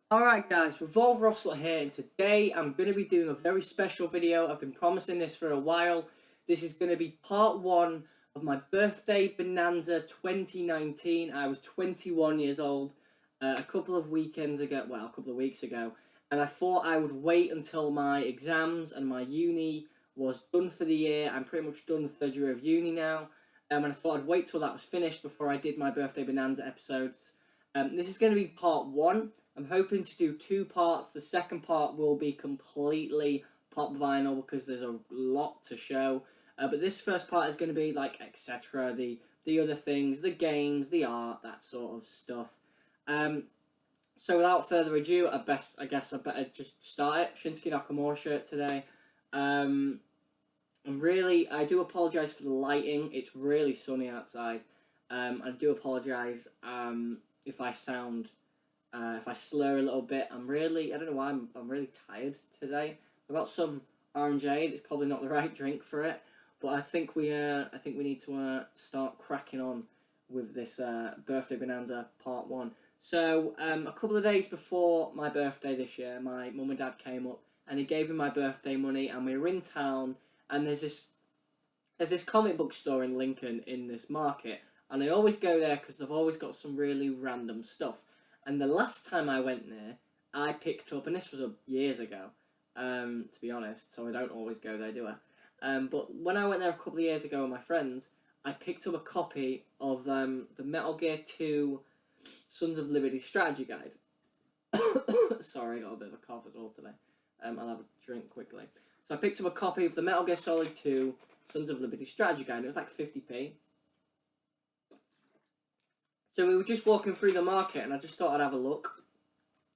Alright guys, Revolve Russell here, and today I'm going to be doing a very special video. I've been promising this for a while. This is going to be part 1 of my birthday Bonanza 2019. I was 21 years old a couple of weeks ago, and I thought I would wait until my exams and my uni was done for the year. I'm pretty much done the third year of uni now, and I thought I'd wait till that was finished before I did my birthday Bonanza episodes. This is going to be part 1. I'm hoping to do 2 parts. The second part will be completely pop vinyl because there's a lot to show. But this first part is going to be like etc. The other things, the games, the art, that sort of stuff. So without further ado, I guess I better just start it. Shinsuke Nakamura shirt today. I do apologise for the lighting. It's really sunny outside. I do apologise if I sound. If I slur a little bit, I don't know why, I'm really tired today. I've got some orangeade. It's probably not the right drink for it, but I think we need to start cracking on with this birthday Bonanza part 1. So a couple of days before my birthday this year, my mum and dad came up and they gave me my birthday money, and we were in town, and there's this comic book store in Lincoln in this market, and I always go there because they've always got some really random stuff. And the last time I went there, I picked up, and this was years ago, to be honest, so I don't always go there, do I? But when I went there a couple of years ago with my friends, I picked up a copy of the Metal Gear 2 Sons of Liberty strategy guide. Sorry, I got a bit of a cough as well today. I'll have a drink quickly. So I picked up a copy of the Metal Gear Solid 2 Sons of Liberty strategy guide. It was like 50p. So we were just walking through the market, and I just thought I'd have a look.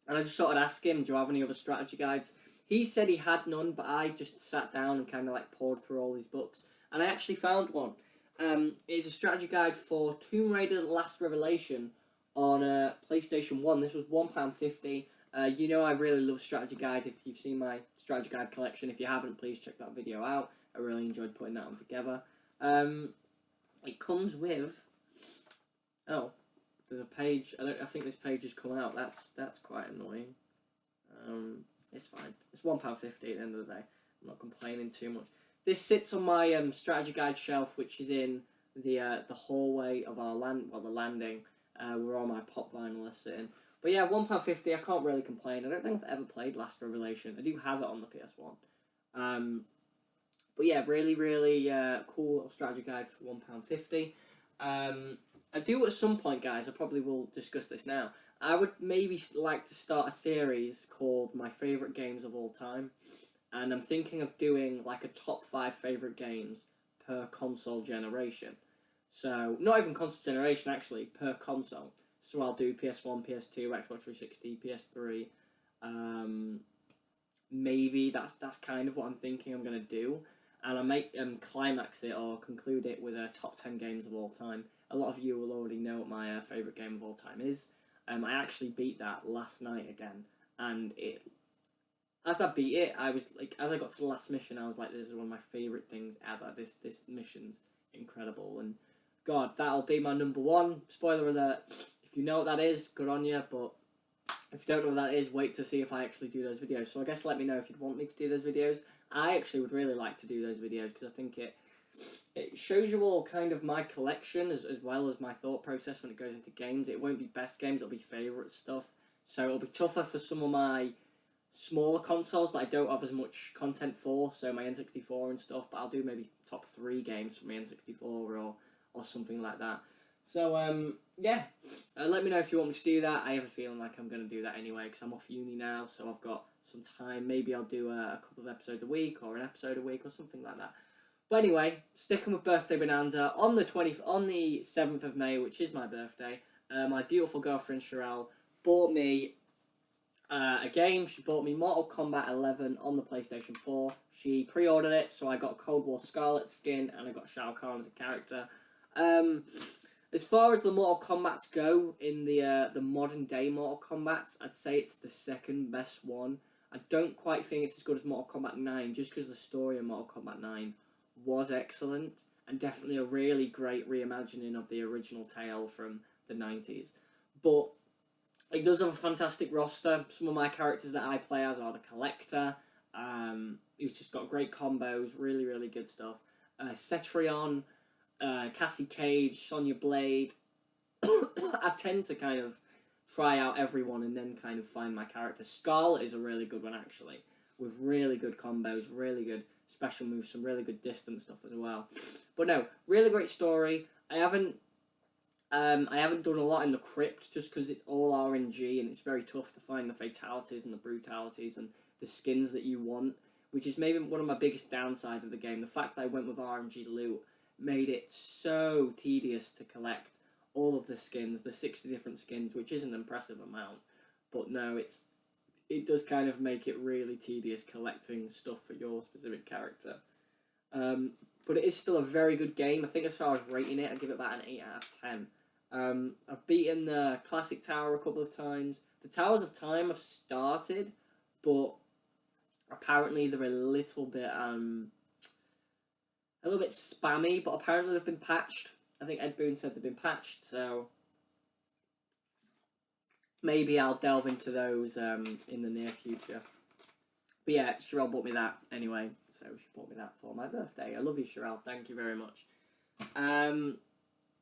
And I just thought I'd ask him, do you have any other strategy guides? He said he had none, but I just sat down and kind of like poured through all these books. And I actually found one. It's a strategy guide for Tomb Raider The Last Revelation on PlayStation 1. This was £1.50. You know I really love strategy guides. If you've seen my strategy guide collection, if you haven't, please check that video out. I really enjoyed putting that one together. It comes with... Oh. There's a page. I think this page has come out. That's quite annoying. It's fine. It's £1.50 at the end of the day. I'm not complaining too much. This sits on my strategy guide shelf, which is in the hallway of our the landing, where all my pop vinyl is sitting. But yeah, £1.50. I can't really complain. I don't think I've ever played Last Revelation. I do have it on the PS1. But yeah, really, really cool little strategy guide for £1.50. I do at some point, guys, I probably will discuss this now, I would maybe like to start a series called My Favourite Games of All Time, and I'm thinking of doing like a top 5 favourite games per console generation. So, not even console generation, actually, per console. So I'll do PS1, PS2, Xbox 360, PS3, maybe that's kind of what I'm thinking I'm going to do, and I might climax it or conclude it with a top 10 games of all time. A lot of you will already know what my favourite game of all time is. I actually beat that last night again, and as I beat it, I was like, as I got to the last mission, I was like, this is one of my favourite things ever. This mission's incredible, and God, that'll be my number 1. Spoiler alert, if you know what that is, good on you, but if you don't know what that is, wait to see if I actually do those videos. So I guess let me know if you'd want me to do those videos. I actually would really like to do those videos, because I think it shows you all kind of my collection as well as my thought process when it goes into games. It won't be best games, it'll be favourite stuff. So it'll be tougher for some of my smaller consoles that I don't have as much content for, so my N64 and stuff, but I'll do maybe top 3 games for my N64 or something like that. So, yeah, let me know if you want me to do that. I have a feeling like I'm going to do that anyway, because I'm off uni now, so I've got some time. Maybe I'll do a couple of episodes a week, or an episode a week, or something like that. But anyway, sticking with Birthday Bonanza, on the 7th of May, which is my birthday, my beautiful girlfriend Sherelle bought me a game. She bought me Mortal Kombat 11 on the PlayStation 4. She pre-ordered it, so I got Cold War Scarlet skin, and I got Shao Kahn as a character. As far as the Mortal Kombats go, in the modern day Mortal Kombats, I'd say it's the second best one. I don't quite think it's as good as Mortal Kombat 9, just because the story of Mortal Kombat 9 was excellent, and definitely a really great reimagining of the original tale from the 90s. But It does have a fantastic roster. Some of my characters that I play as are the Collector. He's just got great combos, really, really good stuff. Cetrion, Cassie Cage, Sonya Blade. I tend to kind of try out everyone and then kind of find my character. Skull is a really good one, actually, with really good combos, really good special moves, some really good distance stuff as well. But no, really great story. I haven't done a lot in the crypt just because it's all RNG and it's very tough to find the fatalities and the brutalities and the skins that you want, which is maybe one of my biggest downsides of the game. The fact that I went with RNG loot made it so tedious to collect all of the skins, the 60 different skins, which is an impressive amount. But no, it does kind of make it really tedious collecting stuff for your specific character. But it is still a very good game. I think as far as rating it, I'd give it about an 8 out of 10. I've beaten the Classic Tower a couple of times. The Towers of Time I've started, but apparently they're a little bit spammy, but apparently they've been patched. I think Ed Boon said they've been patched, so maybe I'll delve into those in the near future. But yeah, Sherelle bought me that anyway, so she bought me that for my birthday. I love you, Sherelle. Thank you very much.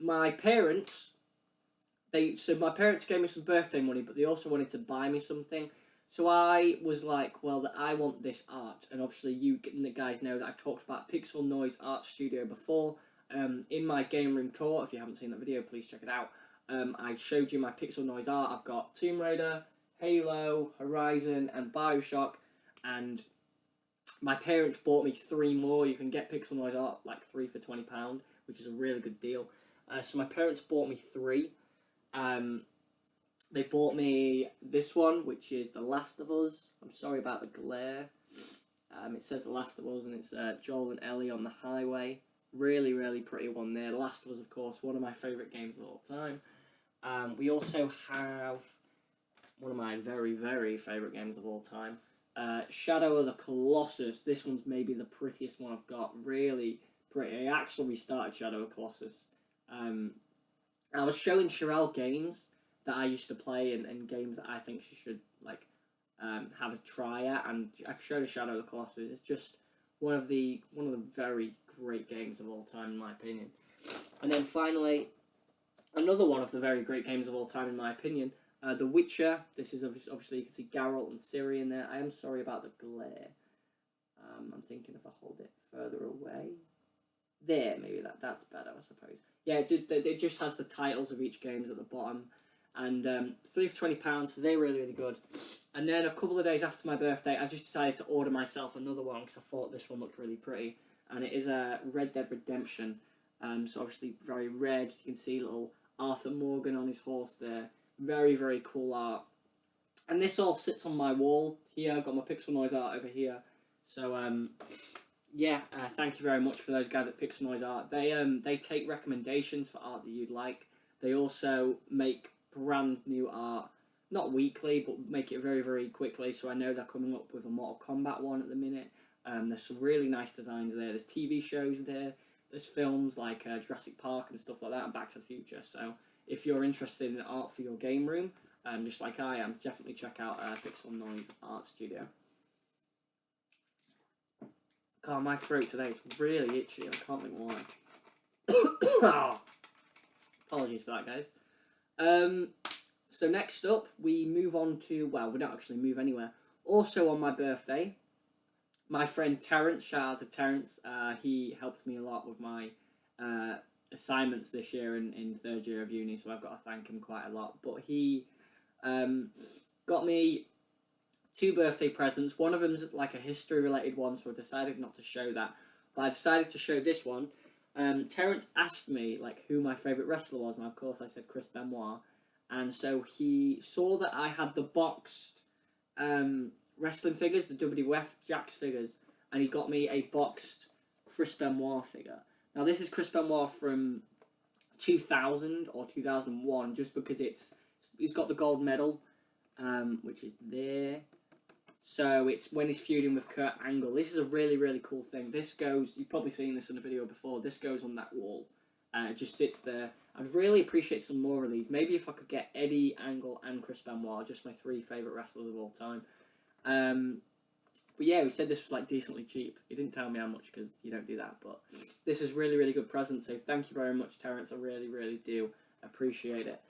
My parents, my parents gave me some birthday money, but they also wanted to buy me something. So I was like, well, I want this art. And obviously you guys know that I've talked about Pixel Noise Art Studio before. In my game room tour, if you haven't seen that video, please check it out. I showed you my Pixel Noise art. I've got Tomb Raider, Halo, Horizon, and Bioshock. And my parents bought me 3 more. You can get Pixel Noise art, like 3 for £20, which is a really good deal. So my parents bought me 3. They bought me this one, which is The Last of Us. I'm sorry about the glare. It says The Last of Us, and it's Joel and Ellie on the highway. Really, really pretty one there. The Last of Us, of course, one of my favourite games of all time. We also have one of my very, very favourite games of all time. Shadow of the Colossus. This one's maybe the prettiest one I've got. Really pretty. I actually restarted Shadow of the Colossus. I was showing Sherelle games that I used to play and games that I think she should have a try at, and I showed her Shadow of the Colossus. It's just one of the very great games of all time in my opinion. And then finally, another one of the very great games of all time in my opinion, The Witcher. This is obviously you can see Geralt and Ciri in there. I am sorry about the glare. I'm thinking if I hold it further away. There, maybe that's better, I suppose. Yeah, it just has the titles of each games at the bottom. And 3 for £20, so they're really, really good. And then a couple of days after my birthday, I just decided to order myself another one because I thought this one looked really pretty. And it is a Red Dead Redemption. So obviously very red. You can see little Arthur Morgan on his horse there. Very, very cool art. And this all sits on my wall here. I've got my Pixel Noise art over here. So yeah, thank you very much for those guys at Pixel Noise Art. They take recommendations for art that you'd like. They also make brand new art, not weekly, but make it very, very quickly. So I know they're coming up with a Mortal Kombat one at the minute. There's some really nice designs there. There's TV shows there. There's films like Jurassic Park and stuff like that, and Back to the Future. So if you're interested in art for your game room, just like I am, definitely check out Pixel Noise Art Studio. God, my throat today is really itchy. I can't think why. Oh, apologies for that, guys. So next up, we move on to, well, we don't actually move anywhere. Also on my birthday, my friend Terence, shout out to Terence, he helped me a lot with my assignments this year in 3rd year of uni, so I've got to thank him quite a lot. But he got me 2 birthday presents. One of them's like a history-related one, so I decided not to show that. But I decided to show this one. Terence asked me who my favourite wrestler was, and of course I said Chris Benoit. And so he saw that I had the boxed wrestling figures, the WWF Jakks figures, and he got me a boxed Chris Benoit figure. Now this is Chris Benoit from 2000 or 2001, just because he's got the gold medal, which is there. So it's when he's feuding with Kurt Angle. This is a really, really cool thing. This goes, you've probably seen this in a video before, this goes on that wall. It just sits there. I'd really appreciate some more of these. Maybe if I could get Eddie, Angle, and Chris Benoit, just my 3 favourite wrestlers of all time. But yeah, we said this was like decently cheap. He didn't tell me how much because you don't do that. But this is really, really good present. So thank you very much, Terence. I really, really do appreciate it.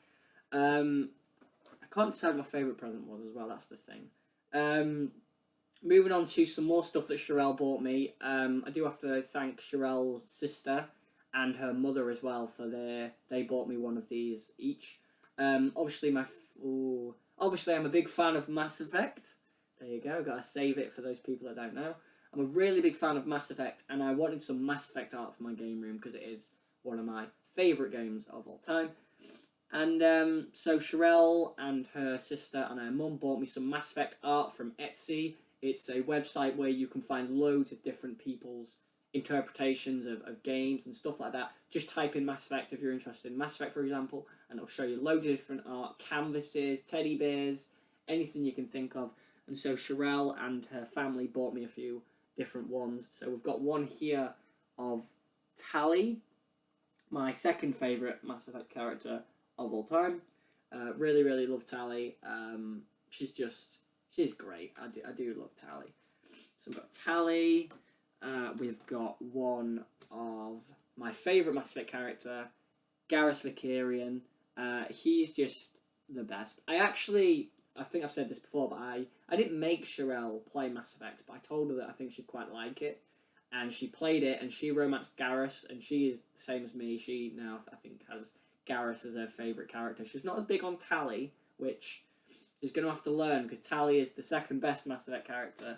I can't decide what my favourite present was as well. That's the thing. Moving on to some more stuff that Sherelle bought me. I do have to thank Sherelle's sister and her mother as well for they bought me one of these each. Obviously I'm a big fan of Mass Effect. There you go, gotta save it for those people that don't know. I'm a really big fan of Mass Effect, and I wanted some Mass Effect art for my game room because it is one of my favourite games of all time. And so Sherelle and her sister and her mum bought me some Mass Effect art from Etsy. It's a website where you can find loads of different people's interpretations of games and stuff like that. Just type in Mass Effect if you're interested in Mass Effect, for example, and it'll show you loads of different art, canvases, teddy bears, anything you can think of. And so Sherelle and her family bought me a few different ones. So we've got one here of Tali, my second favourite Mass Effect character of all time. Really, really love Tali. She's great. I do love Tali. So we've got Tali. We've got one of my favourite Mass Effect character, Garrus Vakarian. He's just the best. I think I've said this before, but I didn't make Sherelle play Mass Effect, but I told her that I think she'd quite like it. And she played it, and she romanced Garrus, and she is the same as me. She now, I think, has Garrus as her favourite character. She's not as big on Tali, which is going to have to learn, because Tali is the second best Mass Effect character.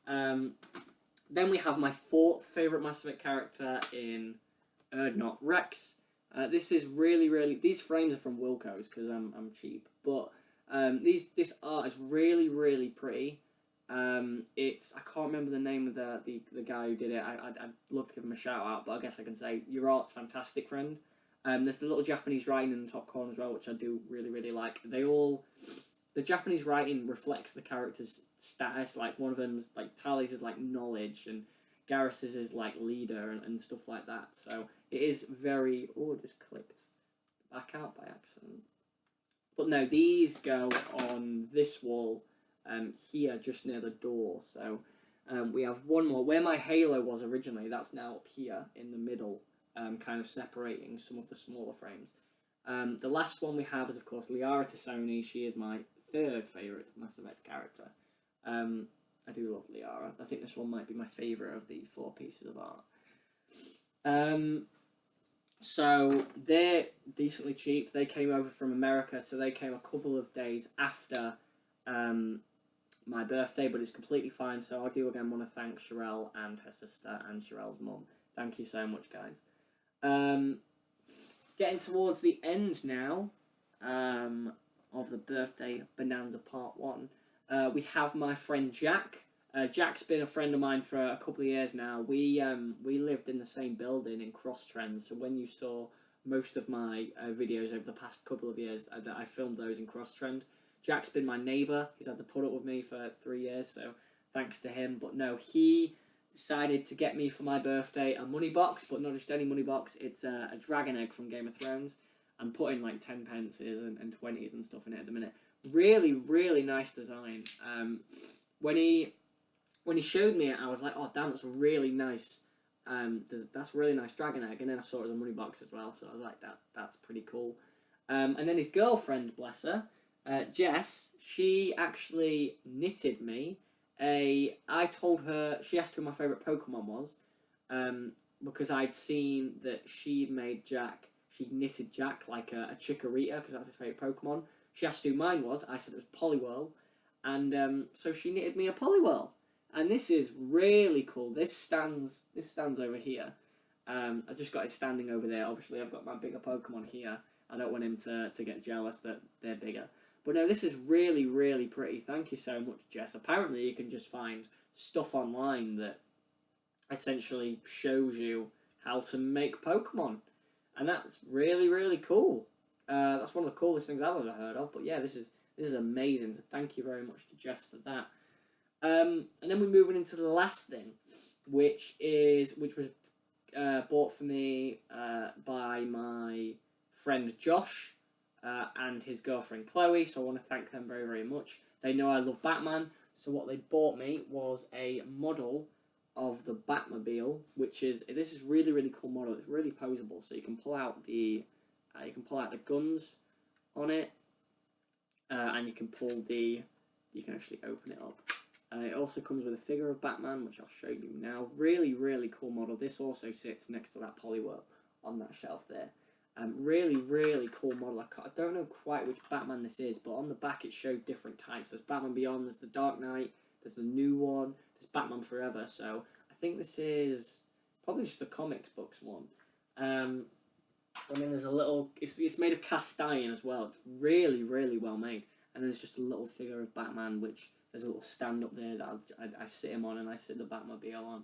Then we have my 4th favourite Mass Effect character in Erdnot, Rex. This is really, really... These frames are from Wilco's, because I'm cheap. But this art is really, really pretty. I can't remember the name of the guy who did it. I'd love to give him a shout out, but I guess I can say, your art's fantastic, friend. There's the little Japanese writing in the top corner as well, which I do really, really like. The Japanese writing reflects the character's status. Like, one of them's, like, Tali's is, like, knowledge, and Garrus's is, like, leader and stuff like that. So, it is very... Oh, I just clicked back out by accident. But no, these go on this wall here, just near the door. So, we have one more. Where my halo was originally, that's now up here in the middle, kind of separating some of the smaller frames. The last one we have is, of course, Liara Tassoni. She is my 3rd favourite Mass Effect character. I do love Liara. I think this one might be my favourite of the 4 pieces of art. So they're decently cheap. They came over from America, so they came a couple of days after my birthday, but it's completely fine. So I do again want to thank Sherelle and her sister and Sherelle's mum. Thank you so much, guys. Getting towards the end now of the birthday Bonanza Part 1. We have my friend Jack. Jack's been a friend of mine for a couple of years now. We lived in the same building in Cross Trends, so when you saw most of my videos over the past couple of years, I filmed those in Cross Trend. Jack's been my neighbour. He's had to put up with me for 3 years, so thanks to him. But no, he decided to get me for my birthday a money box, but not just any money box. It's a dragon egg from Game of Thrones. I'm putting like 10 pences and 20s and stuff in it at the minute. Really, really nice design. When he showed me it, I was like, oh damn, that's a really nice that's a really nice dragon egg. And then I saw it as a money box as well, so I was like, that's pretty cool. And then his girlfriend, bless her, Jess, she actually knitted me I told her, she asked who my favourite Pokemon was, because I'd seen that she'd made Jack, she'd knitted Jack like a Chikorita, because that's his favourite Pokemon. She asked who mine was, I said it was Poliwhirl, and so she knitted me a Poliwhirl. And this is really cool. This stands over here. I just got it standing over there. Obviously, I've got my bigger Pokemon here. I don't want him to get jealous that they're bigger. But no, this is really, really pretty. Thank you so much, Jess. Apparently, you can just find stuff online that essentially shows you how to make Pokemon. And that's really, really cool. That's one of the coolest things I've ever heard of. But yeah, this is amazing. So thank you very much to Jess for that. And then we're moving into the last thing, which was bought for me by my friend Josh and his girlfriend Chloe, so I want to thank them very, very much. They know I love Batman, so what they bought me was a model of the Batmobile, this is really, really cool model. It's really posable, so you can pull out the guns on it, and you can actually open it up. It also comes with a figure of Batman, which I'll show you now. Really, really cool model. This also sits next to that Poliwhirl on that shelf there. Really, really cool model. I don't know quite which Batman this is, but on the back it showed different types. There's Batman Beyond, there's the Dark Knight, there's the new one, there's Batman Forever. So I think this is probably just the comics books one. There's a little. It's made of cast iron as well. It's really, really well made. And there's just a little figure of Batman, which there's a little stand up there that I sit him on, and I sit the Batmobile on.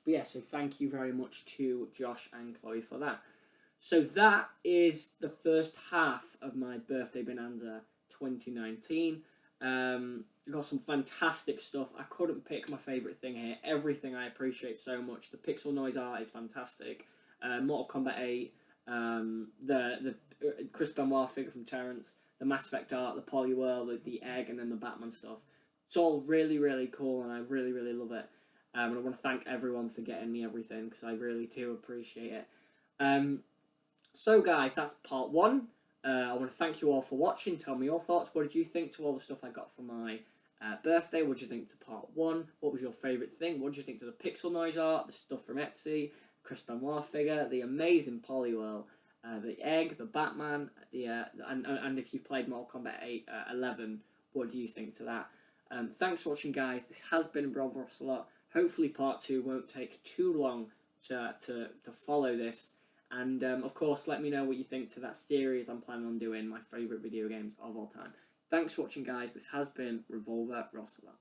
But yeah, so thank you very much to Josh and Chloe for that. So that is the first half of my birthday Bonanza 2019. I got some fantastic stuff. I couldn't pick my favourite thing here. Everything I appreciate so much. The pixel noise art is fantastic. Mortal Kombat 8, the Chris Benoit figure from Terrence, the Mass Effect art, the Poliwhirl, the egg, and then the Batman stuff. It's all really, really cool, and I really, really love it. And I want to thank everyone for getting me everything, because I really do appreciate it. So guys, that's part one. I want to thank you all for watching. Tell me your thoughts. What did you think to all the stuff I got for my birthday? What did you think to part one? What was your favourite thing? What did you think to the pixel noise art, the stuff from Etsy, Chris Benoit figure, the amazing Poliwhirl, the egg, the Batman, and if you played Mortal Kombat 8, 11, what do you think to that? Thanks for watching, guys. This has been Rob Rosselot. Hopefully part 2 won't take too long to follow this. And, of course, let me know what you think to that series I'm planning on doing, my favourite video games of all time. Thanks for watching, guys. This has been Revolver Rosselot.